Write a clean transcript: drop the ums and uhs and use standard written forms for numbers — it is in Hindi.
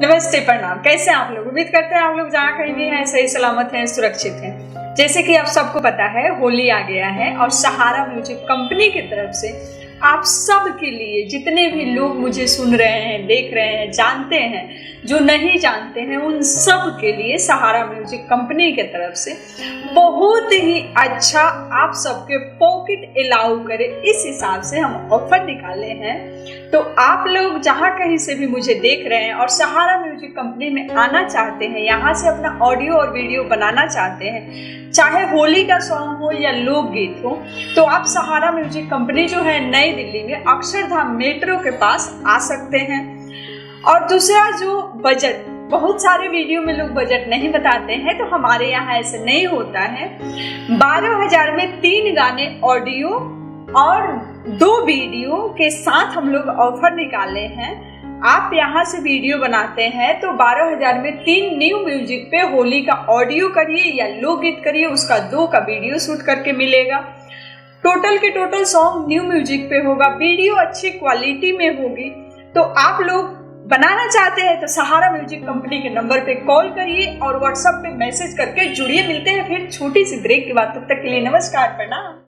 नमस्ते, प्रणाम। कैसे हैं आप लोग? उम्मीद करते हैं आप लोग जहाँ कहीं भी हैं सही सलामत हैं, सुरक्षित हैं। जैसे कि आप सबको पता है, होली आ गया है और सहारा म्यूजिक कंपनी की तरफ से आप सब के लिए, जितने भी लोग मुझे सुन रहे हैं, देख रहे हैं, जानते हैं, जो नहीं जानते हैं, उन सब के लिए सहारा म्यूजिक कंपनी की तरफ से बहुत ही अच्छा आप सबके पॉकेट अलाउ करे इस हिसाब से हम ऑफर निकाले हैं। तो आप लोग जहाँ कहीं से भी मुझे देख रहे हैं और सहारा म्यूजिक कंपनी में आना चाहते हैं, यहाँ से अपना ऑडियो और वीडियो बनाना चाहते हैं, चाहे होली का सॉन्ग हो या लोकगीत हो, तो आप सहारा म्यूजिक कंपनी जो है नई दिल्ली में अक्षरधाम मेट्रो के पास आ सकते हैं। और दूसरा जो बजट, बहुत सारे वीडियो में लोग बजट नहीं बताते हैं, तो हमारे यहाँ ऐसे नहीं होता है। 12,000 में 3 गाने ऑडियो और 2 वीडियो के साथ हम लोग ऑफर निकाले हैं। आप यहाँ से वीडियो बनाते हैं तो 12,000 में 3 न्यू म्यूजिक पे होली का ऑडियो करिए या लोकगीत करिए, उसका 2 का वीडियो शूट करके मिलेगा। टोटल के टोटल सॉन्ग न्यू म्यूजिक पे होगा, वीडियो अच्छी क्वालिटी में होगी। तो आप लोग बनाना चाहते हैं तो सहारा म्यूजिक कंपनी के नंबर पे कॉल करिए और व्हाट्सएप पे मैसेज करके जुड़िए। मिलते हैं फिर छोटी सी ब्रेक के बाद, तब तक के लिए नमस्कार, प्रणाम।